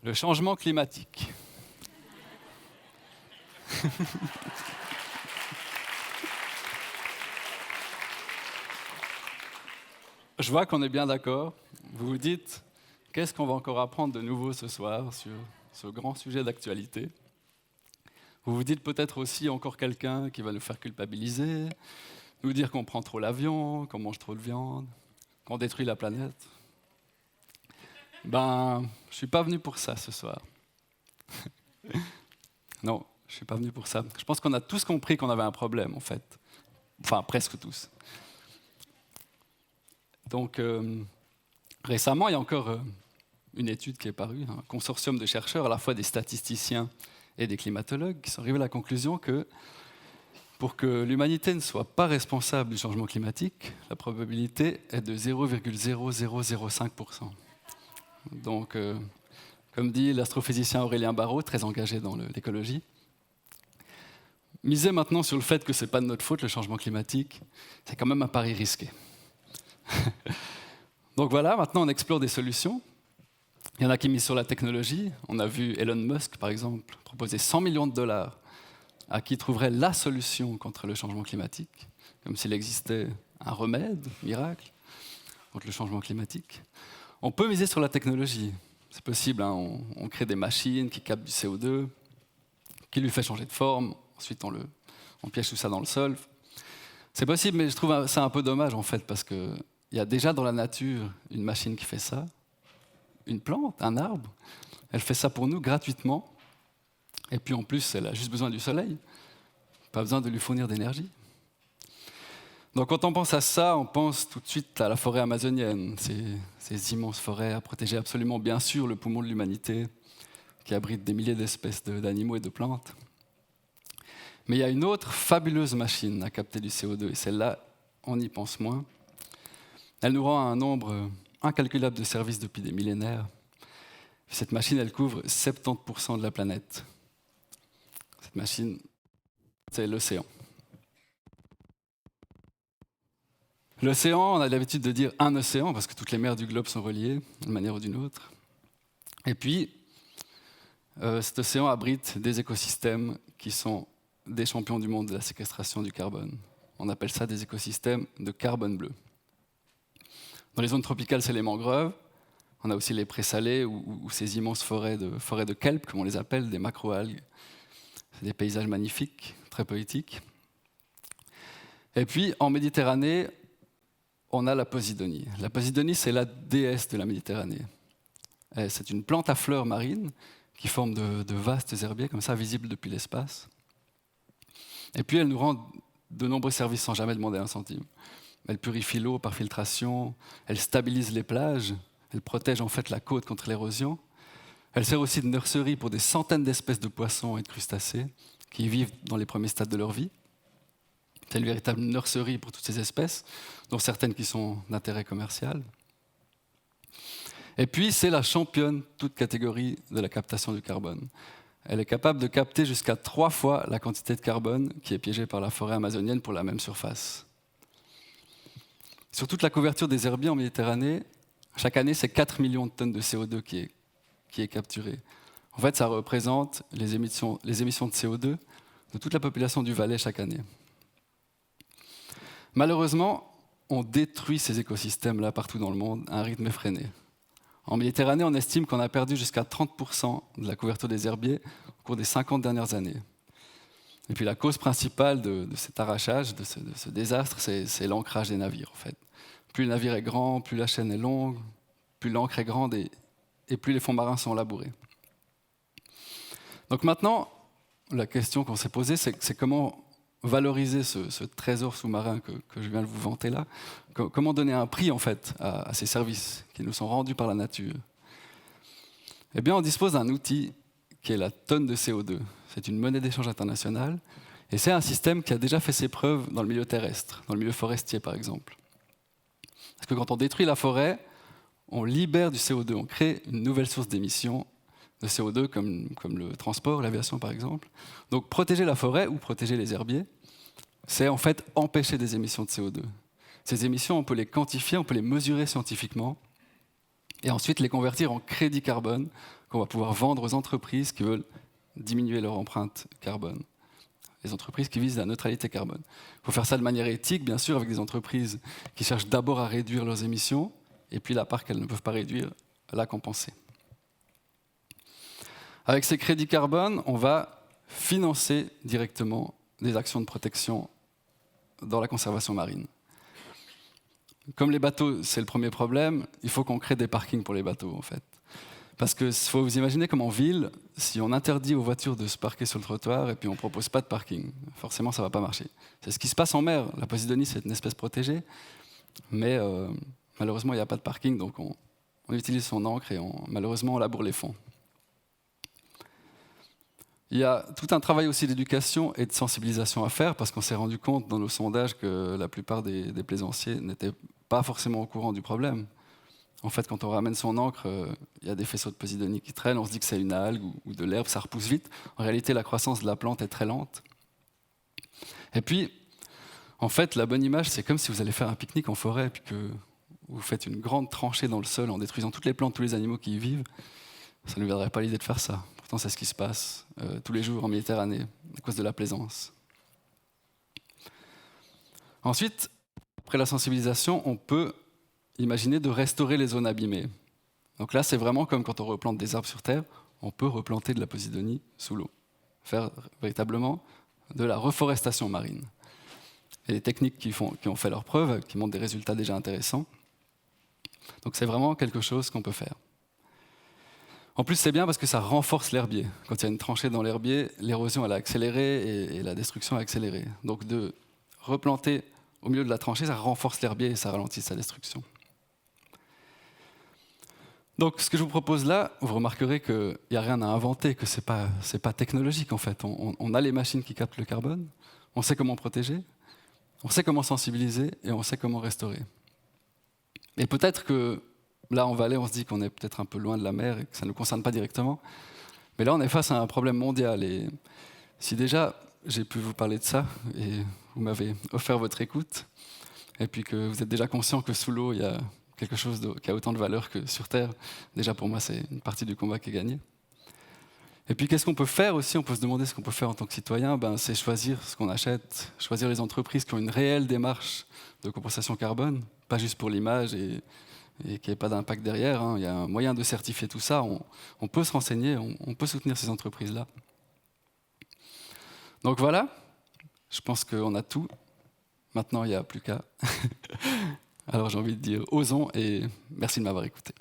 Le changement climatique. Je vois qu'on est bien d'accord. Vous vous dites, qu'est-ce qu'on va encore apprendre de nouveau ce soir sur ce grand sujet d'actualité? Vous vous dites peut-être aussi encore quelqu'un qui va nous faire culpabiliser, nous dire qu'on prend trop l'avion, qu'on mange trop de viande, qu'on détruit la planète. Ben, je ne suis pas venu pour ça ce soir. Non, je ne suis pas venu pour ça. Je pense qu'on a tous compris qu'on avait un problème, en fait. Enfin, presque tous. Donc, récemment, il y a encore une étude qui est parue, un consortium de chercheurs, à la fois des statisticiens et des climatologues, qui sont arrivés à la conclusion que pour que l'humanité ne soit pas responsable du changement climatique, la probabilité est de 0,0005%. Donc, comme dit l'astrophysicien Aurélien Barraud, très engagé dans l'écologie, miser maintenant sur le fait que ce n'est pas de notre faute, le changement climatique, c'est quand même un pari risqué. Donc voilà, maintenant on explore des solutions. Il y en a qui misent sur la technologie. On a vu Elon Musk, par exemple, proposer 100 millions de dollars à qui trouverait la solution contre le changement climatique, comme s'il existait un remède, miracle, contre le changement climatique. On peut miser sur la technologie. C'est possible, hein, on crée des machines qui captent du CO2, qui lui fait changer de forme, ensuite on piège tout ça dans le sol. C'est possible, mais je trouve ça un peu dommage, en fait, parce qu'il y a déjà dans la nature une machine qui fait ça, une plante, un arbre. Elle fait ça pour nous gratuitement. Et puis en plus, elle a juste besoin du soleil. Pas besoin de lui fournir d'énergie. Donc quand on pense à ça, on pense tout de suite à la forêt amazonienne, ces immenses forêts à protéger absolument, bien sûr, le poumon de l'humanité, qui abrite des milliers d'espèces d'animaux et de plantes. Mais il y a une autre fabuleuse machine à capter du CO2, et celle-là, on y pense moins. Elle nous rend un nombre incalculable de services depuis des millénaires. Cette machine, elle couvre 70% de la planète. Cette machine, c'est l'océan. L'océan, on a l'habitude de dire un océan, parce que toutes les mers du globe sont reliées, d'une manière ou d'une autre. Et puis, cet océan abrite des écosystèmes qui sont des champions du monde de la séquestration du carbone. On appelle ça des écosystèmes de carbone bleu. Dans les zones tropicales, c'est les mangroves. On a aussi les présalés ou ces immenses forêts de kelp, comme on les appelle, des macroalgues. C'est des paysages magnifiques, très poétiques. Et puis, en Méditerranée, on a la Posidonie. La Posidonie, c'est la déesse de la Méditerranée. C'est une plante à fleurs marines qui forme de vastes herbiers, comme ça, visibles depuis l'espace. Et puis, elle nous rend de nombreux services sans jamais demander un centime. Elle purifie l'eau par filtration, elle stabilise les plages, elle protège en fait la côte contre l'érosion. Elle sert aussi de nurserie pour des centaines d'espèces de poissons et de crustacés qui y vivent dans les premiers stades de leur vie. C'est une véritable nurserie pour toutes ces espèces, dont certaines qui sont d'intérêt commercial. Et puis, c'est la championne, toute catégorie, de la captation du carbone. Elle est capable de capter jusqu'à 3 fois la quantité de carbone qui est piégée par la forêt amazonienne pour la même surface. Sur toute la couverture des herbiers en Méditerranée, chaque année, c'est 4 millions de tonnes de CO2 qui est capturée. En fait, ça représente les émissions de CO2 de toute la population du Valais chaque année. Malheureusement, on détruit ces écosystèmes-là partout dans le monde à un rythme effréné. En Méditerranée, on estime qu'on a perdu jusqu'à 30% de la couverture des herbiers au cours des 50 dernières années. Et puis la cause principale de cet arrachage, de ce désastre, c'est l'ancrage des navires, en fait. Plus le navire est grand, plus la chaîne est longue, plus l'ancre est grande et plus les fonds marins sont labourés. Donc maintenant, la question qu'on s'est posée, c'est comment valoriser ce trésor sous-marin que je viens de vous vanter là. Comment donner un prix, en fait, à ces services qui nous sont rendus par la nature? Eh bien, on dispose d'un outil qui est la tonne de CO2. C'est une monnaie d'échange internationale, et c'est un système qui a déjà fait ses preuves dans le milieu terrestre, dans le milieu forestier, par exemple. Parce que quand on détruit la forêt, on libère du CO2, on crée une nouvelle source d'émissions de CO2, comme le transport, l'aviation par exemple. Donc protéger la forêt ou protéger les herbiers, c'est en fait empêcher des émissions de CO2. Ces émissions, on peut les quantifier, on peut les mesurer scientifiquement, et ensuite les convertir en crédit carbone qu'on va pouvoir vendre aux entreprises qui veulent diminuer leur empreinte carbone. Les entreprises qui visent la neutralité carbone. Il faut faire ça de manière éthique, bien sûr, avec des entreprises qui cherchent d'abord à réduire leurs émissions, et puis la part qu'elles ne peuvent pas réduire, la compenser. Avec ces crédits carbone, on va financer directement des actions de protection dans la conservation marine. Comme les bateaux, c'est le premier problème, il faut qu'on crée des parkings pour les bateaux, en fait. Parce qu'il faut vous imaginer comme en ville, si on interdit aux voitures de se parquer sur le trottoir et puis on ne propose pas de parking, forcément ça ne va pas marcher. C'est ce qui se passe en mer. La posidonie, c'est une espèce protégée, mais malheureusement, il n'y a pas de parking, donc on utilise son ancre et malheureusement, on laboure les fonds. Il y a tout un travail aussi d'éducation et de sensibilisation à faire, parce qu'on s'est rendu compte dans nos sondages que la plupart des plaisanciers n'étaient pas forcément au courant du problème. En fait, quand on ramène son ancre, il y a des faisceaux de posidonie qui traînent, on se dit que c'est une algue ou de l'herbe, ça repousse vite. En réalité, la croissance de la plante est très lente. Et puis, en fait, la bonne image, c'est comme si vous allez faire un pique-nique en forêt, et puis que vous faites une grande tranchée dans le sol en détruisant toutes les plantes, tous les animaux qui y vivent. Ça ne nous viendrait pas l'idée de faire ça. Pourtant, c'est ce qui se passe tous les jours en Méditerranée, à cause de la plaisance. Ensuite, après la sensibilisation, on peut imaginer de restaurer les zones abîmées. Donc là, c'est vraiment comme quand on replante des arbres sur Terre, on peut replanter de la posidonie sous l'eau. Faire véritablement de la reforestation marine. Et les techniques qui ont fait leurs preuves, qui montrent des résultats déjà intéressants. Donc c'est vraiment quelque chose qu'on peut faire. En plus, c'est bien parce que ça renforce l'herbier. Quand il y a une tranchée dans l'herbier, l'érosion elle a accéléré et la destruction a accéléré. Donc de replanter au milieu de la tranchée, ça renforce l'herbier et ça ralentit sa destruction. Donc, ce que je vous propose là, vous remarquerez qu'il n'y a rien à inventer, que ce n'est pas technologique en fait. On a les machines qui captent le carbone, on sait comment protéger, on sait comment sensibiliser et on sait comment restaurer. Et peut-être que là, en Valais, on se dit qu'on est peut-être un peu loin de la mer et que ça ne nous concerne pas directement. Mais là, on est face à un problème mondial. Et si déjà j'ai pu vous parler de ça et vous m'avez offert votre écoute, et puis que vous êtes déjà conscient que sous l'eau, il y a quelque chose qui a autant de valeur que sur Terre, déjà pour moi, c'est une partie du combat qui est gagnée. Et puis qu'est-ce qu'on peut faire aussi? On peut se demander ce qu'on peut faire en tant que citoyen. C'est choisir ce qu'on achète, choisir les entreprises qui ont une réelle démarche de compensation carbone, pas juste pour l'image et qu'il n'y ait pas d'impact derrière. Il y a un moyen de certifier tout ça. On peut se renseigner, on peut soutenir ces entreprises-là. Donc voilà, je pense qu'on a tout. Maintenant, il n'y a plus qu'à. Alors j'ai envie de dire osons et merci de m'avoir écouté.